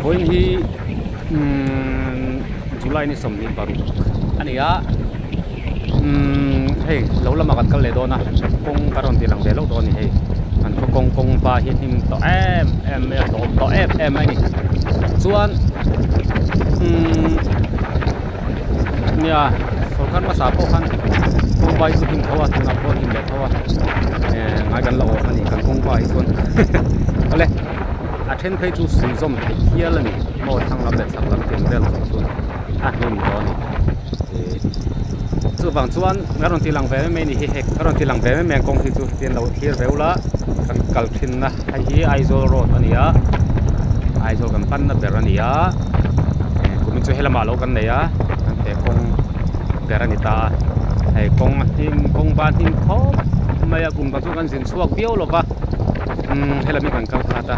voi hi July ni som ni baru ani ya hey lo lama kan kal le do na kong karon ti lang ve lo do ni hey an ko kong ba hi him to em me to em ani chuan nia so kan ma sa po kan kong ba chu him thawa tu na po him le thawa ngai kan lo ani kan kong ba hi chuan ale a then phei chu sui zom hial ani mo thang lam le sak lam tin vel chuan a him do ni chu wang chuan ngaron ti lang ve me ni hi hek ngaron ti lang ve me kong ti chu tin lo thir veula kan kal thin na hi aizol road ania aizol kan pan na ber ania kumin chu helama lo kan neya kan te kong ber ani ta hai kong ban him tho maya kum ka chu kan sin chuak biao lo ba helami kan kal khata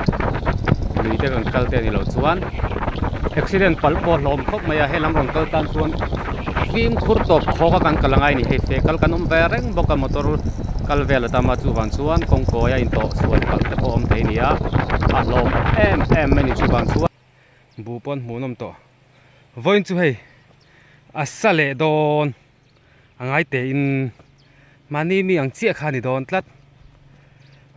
lui te kan kal te ni lo chuan accident pal po lom khop maya helam ron kal tan chuan kim khur top khoga kan kalangai ni he fe kal kan vereng boka motor kal vel ta ma chu wan chuan kong ko ya in to chuan kal te po om te nia a lom em mani chu wan chuan bu pon munom to voin chu hei asale don angai te in mani mi ang chia khani don tlat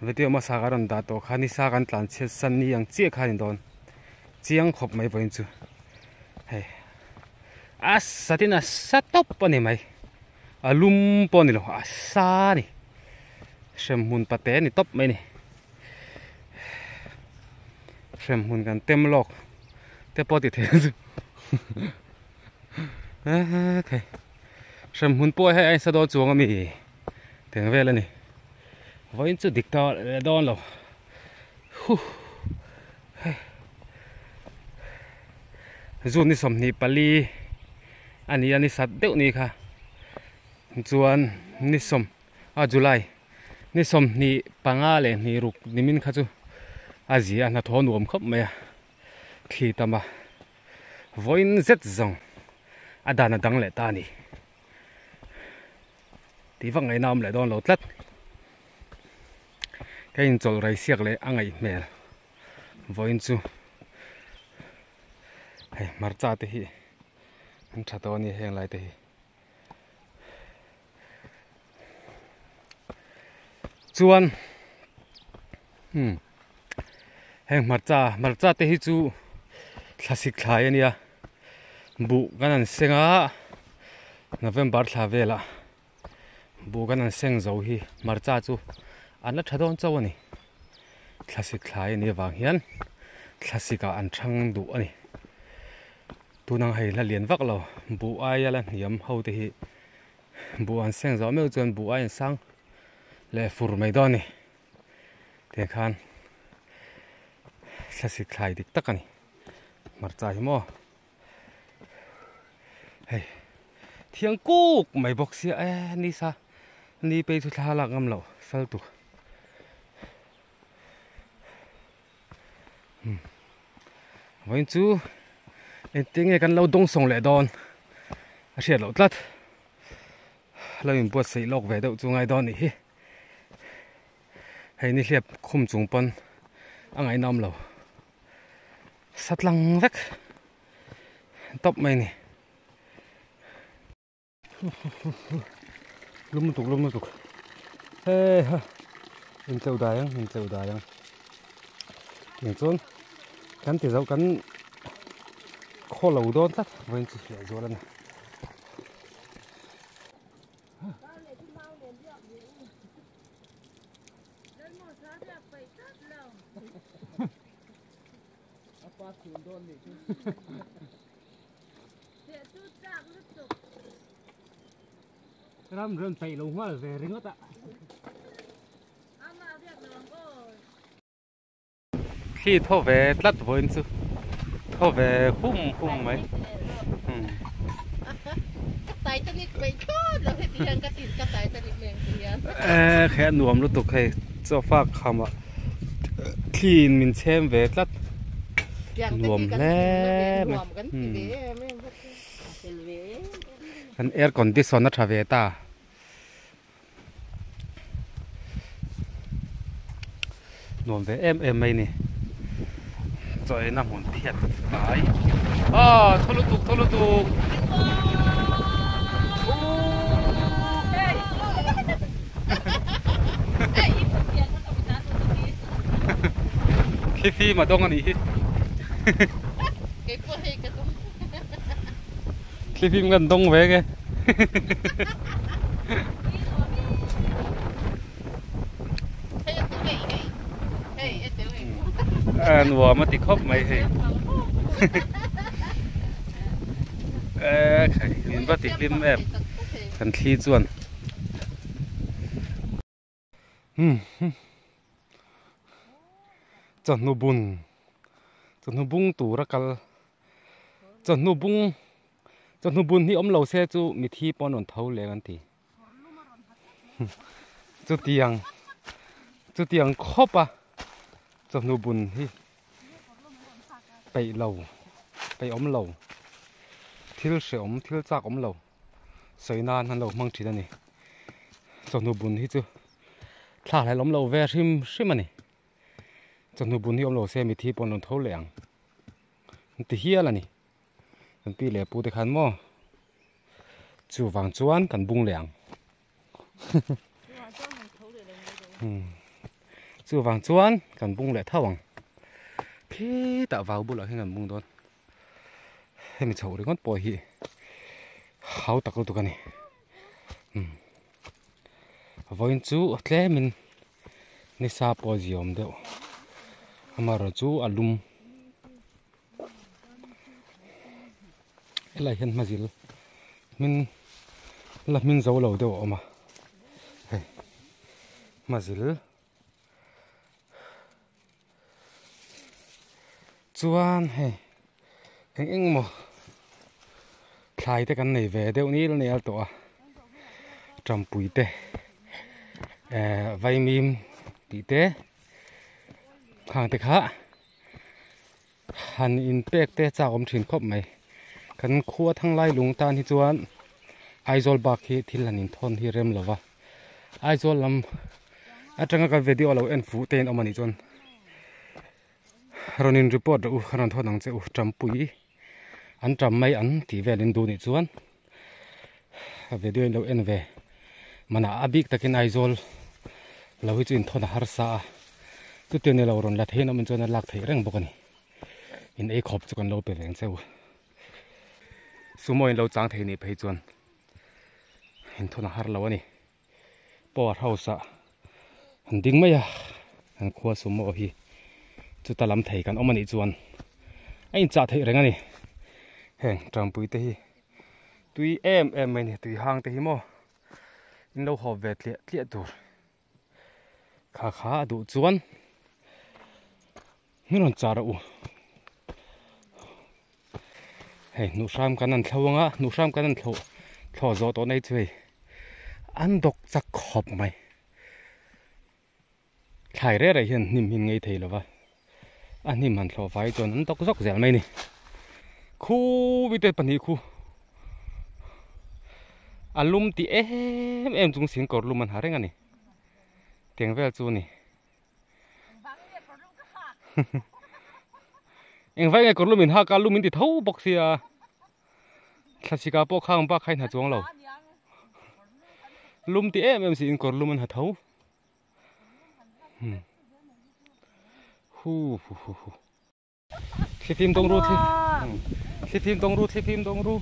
video ma sa garon da to khani sa kan tlan che san ni ang chia khani don chiang khop mai voin chu hei satina satop pani mai alum poni lo asa ni semhun pate ni top mai ni semhun kan temlok te poti the chu okay semhun poi hai ai sa do chuang mi teng vel ani voin chu dikta don lo zun ni som ni pali ani sat deuh ni kha chuan ni som July ni som ni panga le ni ruk nimin kha chu azi ana thon wom khop me khi tama voin zet zong adana dang le ta ni ti wang ai nam le don lo tlat kain chol rai siak le angai mel voin chu hai marcha te hi an thato ni heng lai te hi chuan heng marcha te hi chu thlasik thlai ania bu kan an senga November thla vela bu kan an seng zo hi marcha chu an la thadon chaw ani thlasik thlai ani wang hian thlasika an thang du ani tunang hei la lian vak lo bu ai ala niam ho te hi bu an seng zo meu chuan bu ai an sang le fur mai don ni te khan thlasik thlai dik tak ani marcha hi mo hei thiang kuk mai box sia ni sa ni pe thu thla la ngam lo sal tu voin chu ting e kan lo dong song le don a hriat lo tlat lo in pot sei lok ve deuh chu ngai don ni hi hei ni hliap khum chung pon angai nam lo satlang vek top mai ni lum tuk hey ha in cheu da yang in chon kan ti zau kan kho lo don tlat voin chi le zo lan apa sun don ni chu te chu chak lu tuk ram ren pai lo ngwa ve ringot a ama viak lo ko khi tho ve tlat voin chu tho ve hum mai tai ta ni pe cho lo he ti yang ka tin ka tai ta ni meng ti ya khe nuam lu tuk hei cho fa khama clean min chem ve tlat nuam le kan air condition na thave ta nuam ve em mai ni trời nằm hồn thiệt phải thôi lục tục khi mà đông anh đi cái phơi cái đông khi phim gần đông về cái nùa mà tị khóc mày thì nhìn bắt tị phim em cần khi chuồn chọn nụ bung tủ ra cal chọn nụ bung hi lâu xe chú mi thi pon ổn thâu lệ anh thì chú tiang khóc à chọn nụ bung hi bay lâu thiếu sữa thiếu chạc lâu sấy nan hắn lâu mang chỉ đây này chọn nụ bung hi chú thả lại lâu về sim mà này chọn nụ bún hi lâu xe mi thi pon ổn thâu lệ thì hi là này anh pi lệ pu để khăn mò chú vàng chuan cần bung lẹng chú vàng chuan cần bung lẹ thawang khi tạo vào bút lại hay cần bung đón hay mình chầu đấy con bò hi háo tắc luôn tụi cái này với chú thế mình nè sa bò gì ôm đâu mà rồi chú alum lại hiện mà gì mình giấu lâu đâu mà mà gì chuan anh mà thay cái này về đâu ní là này tổ trầm bụi tê vay mìm tí tê hàng tê khá hành in bẹc tê chào ông truyền khóc mày kan khua thang lai lung tan hi chuan aizol bak hi thil an in thon hi rem lova aizol lam atanga ka video lo en fu ten omani chuan ronin report u kharan thonang che u trampui an tram mai an ti velin du ni chuan video lo en ve mana abik takin aizol lo hi chuin thona har sa tu te ne lo ron la thein om chuan lak thei reng bokani in e khop chu kan lo pe veng cheu sumo in lo chang thei ni phei chuan in thona har lo ani por house a an ding mai a an khua sumo hi chu talam thei kan omani chuan a in cha thei reng ani heng trampui te hi tui em mai ni tui hang te hi mo in lo ho ve tlia tur kha du chuan ni ron cha ra u hey nu sam kan an thlawanga nu sam kan an thlo zo to nei chui an dok chak khop mai thai re hian nim hin ngei thei lova an nim han thlo vai chon an dok zok zel mai ni khu bi te pani khu alum ti em chung sin kor lum an hareng ani teng vel chu ni em vai ngay còn lúc mình ha cả lúc mình thì thấu bọc xì à thật sự cả bọc khang bác hay là chuông lầu lum thì em xin còn lúc mình hạt thấu khi phim đông ru khi phim đông ru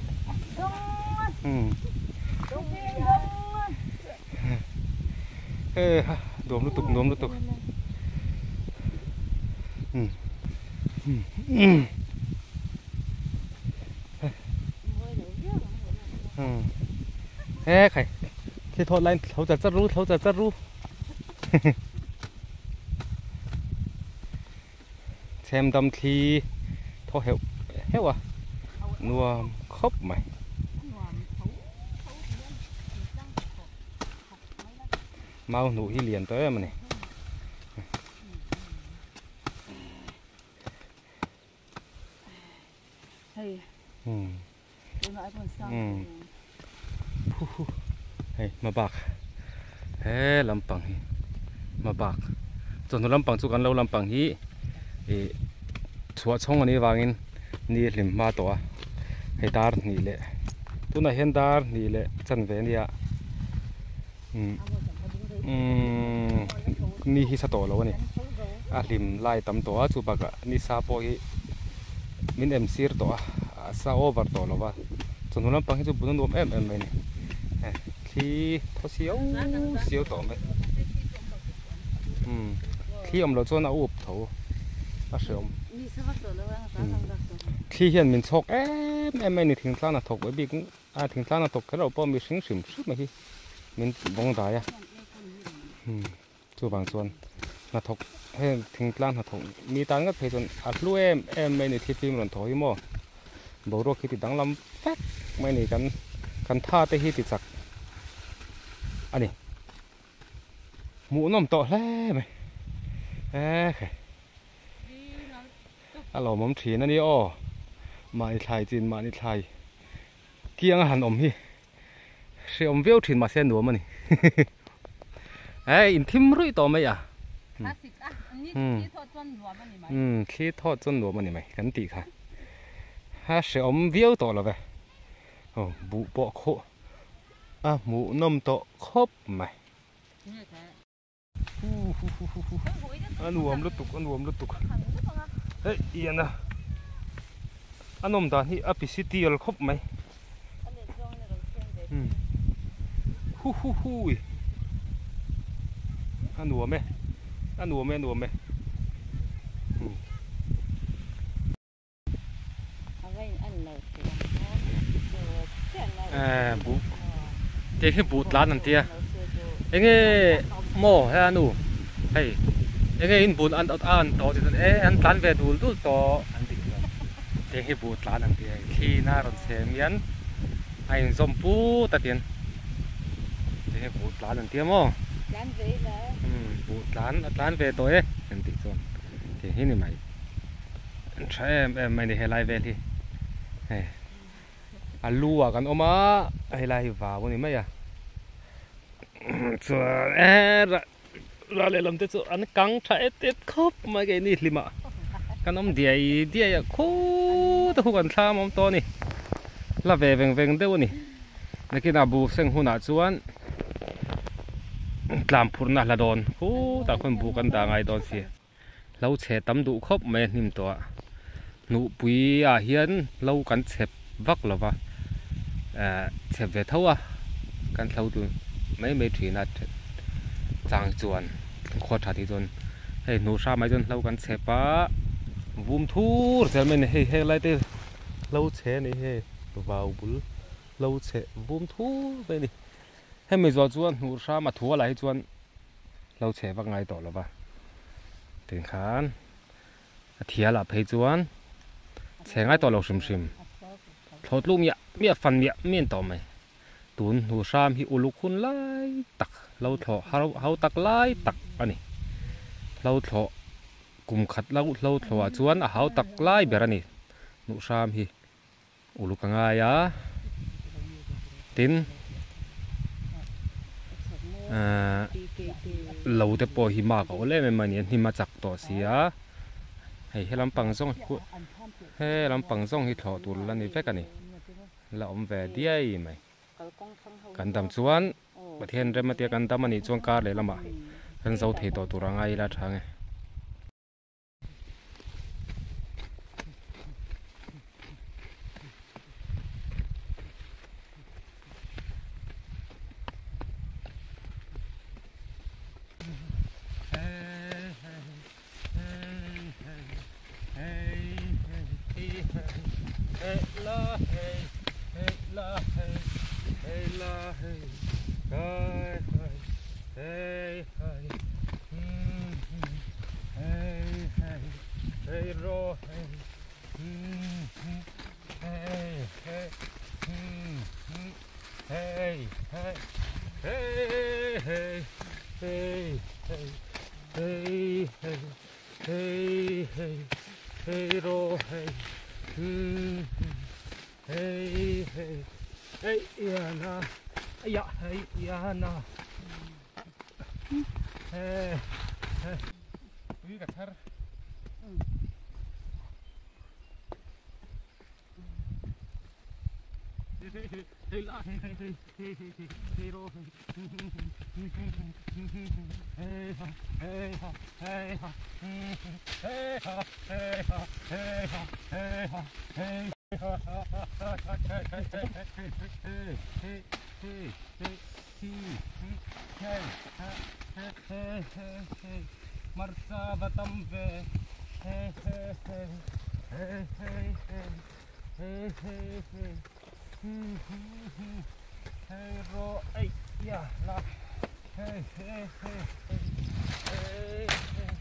đốm lúc tục khai khi thôi lên thấu chặt ru xem tâm thi thôi héo à nua khóc mày mau nụ hi liền tới mà này hey mà bạc làm bằng hi mà bạc chọn nó làm bằng chu kan lâu làm bằng hi chua chong ani wangin ni lim ma to a hei dar ni le tuna hen dar ni le chan ve nia ni hi sa to lo ani a lim lai tam to a chu baka ni sa po hi min em sir to a sa over to lo wa chun hulam pang hi chu bunun dom em mai ni thi tho siêu to mai thi om lo chon a up tho a shom thi hian min chok em mai ni thing tlan a thok bai bi a thing tlan a thok khero po mi hring hrim hrim mai hi min bong da ya chu bang chuan na thok he thing tlan na thok mi tan ga phei chon a hlu em mai ni thi phim ron thoi mo bo ro khi ti dang lam fek mai ni kan tha te hi ti chak ani mu nom to hle mai alo mom thin ani o mai thlai chin ma ni thlai kiang han om hi se om veu thin ma se nuam ani in thim rui to mai à khi thọ chân nuam ani mai kan ti kha ha se om veu to lo ve bu bo kho mu nom to khop mai nuam lutuk hey yên à anh om dan hi apicitial khop mai anh nuam me bu thế cái bụt lá nằm tia anh nghe mò hay anh nu hay anh nghe in bụt ăn to thì anh tan về đủ to anh đi thế cái bụt lá nằm tia khi na rồi xem miến anh zoom pu ta tiền thế cái bụt lá nằm tia mò bụt lán về tối anh đi rồi thì thế này mày trái em mày đi hay lại về đi lúaกันออกมาให้ไล่ว่าวันนี้ไหมอ่ะส่วนเราเลยลำเตจอันกังใช้เต็ดครบมาแค่นี้ลิมะกันอมเดียโคตรหัวกันท่ามอมตัวนี่ละเวงเดี๋ยวนี่นักกินอาบูเซงหัวหน้าจวนกลามพูนน่ะละโดนโอ้แต่คนบูกันด่างไงโดนเสียเราเฉดตำดุครบแม่นิ่มตัวหนูปุยเฮียนเรากันเฉบวักหรอวะเฉบเวทว่ากันเท่าดูไม่ถีนัดจางจวนขวดถาที่จนให้หนูชาไม่จนเรากันเฉบปะวุ้มทูร์เจอไม่เนี่ยให้อะไรเต้เราเฉนี่ให้วาวบุลเราเฉวุ้มทูร์ไปนี่ให้ไม่จวนหนูชามาทัวอะไรจวนเราเฉว่าไงต่อหรอวะถึงขานเทียละเพจวนเฉง่ายต่อเราชิมทอดลูกเมียฟันเมียต่อไหมตุนหูชามฮิอุลุคุณไล่ตักเราถอเขาตักไล่ตักอันนี้เราถอกลุ่มขัดเราถอจวนเขาตักไล่แบบนี้หูชามฮิอุลุกังไงตินเราแต่ปอหิมะก็เลยมันเนี่ยหิมะจักต่อเสียให้ลำปังส่งให้ลำปังส่งให้ถอตุลแล้วนี่แฟกันนี่เราอมแวดเดียไหมกันดำชวนประเทศเริ่มมาเตียกันดำมันนี่ช่วงการเลยละมากันเจ้าเทต่อตุรังไงละทางไง Marsabatam ve hey hey hey hey hey hey hey hey hey ro ay ya la hey hey hey hey hey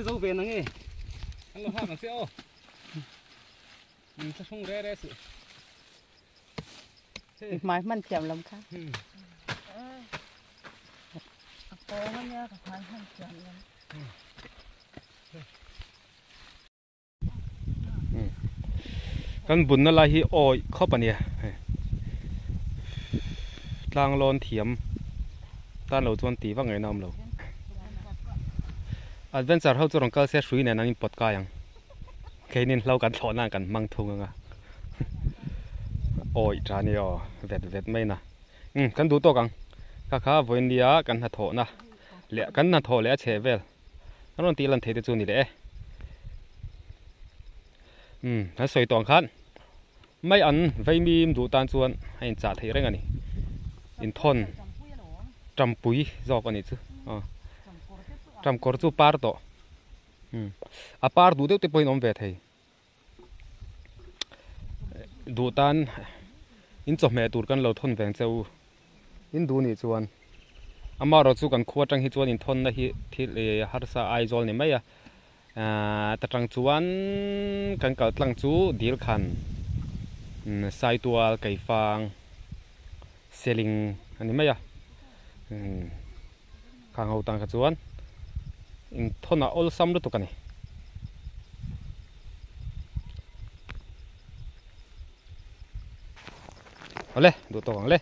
dấu về nó nghe ăn lo hàng xeo mình sẽ không rẽ rẽ sự máyมันchậm lắm khác có nha máyมันchậm lắmกันบุญนั่นละฮีโอ้ยเข้าปะเนี่ยทางลอนเถียมตานเราจวนตีว่าไงน้ำเราอัดเวนเจอร์เขาจะลองเกษตรสุยเนี่ยนั่นปดกายังแค่นี้เรากันถอนหน้ากันมังทุงอ่ะโอ้ยจานี่อ๋อเวทไม่นะกันดูตัวกันข้าวันนี้กันหัดโถนะเละกันหัดโถเละเชเวลนั่นตีลันเทติจูนี่แหละนั่นสวยตองคันไม่อันไว้มีดูตานจวนให้จ่าเทเรื่องอันนี้อินทอนจำปุยจอกอันนี้ซื้อจำกอร์จูปาร์โตปาร์ดูเดี๋ยวจะไปน้องเวทให้ดูตานอินจบแม่ตูดกันเราทนแฝงเจ้าอินดูนี่จวนมาเราสู้กันขวดจังฮิจวนอินทอนนะฮิที่ฮาร์ซาไอโซลนี่ไม่แต่จังจวนกันเกิดจังจูดีลคันไซตัวไก่ฟางเซลิงอันนี้ไม่ข้างเอาตังขจวนอินทอนออลซัมรู้ตัวกันนี่เอาเลยดูตัวกันเลย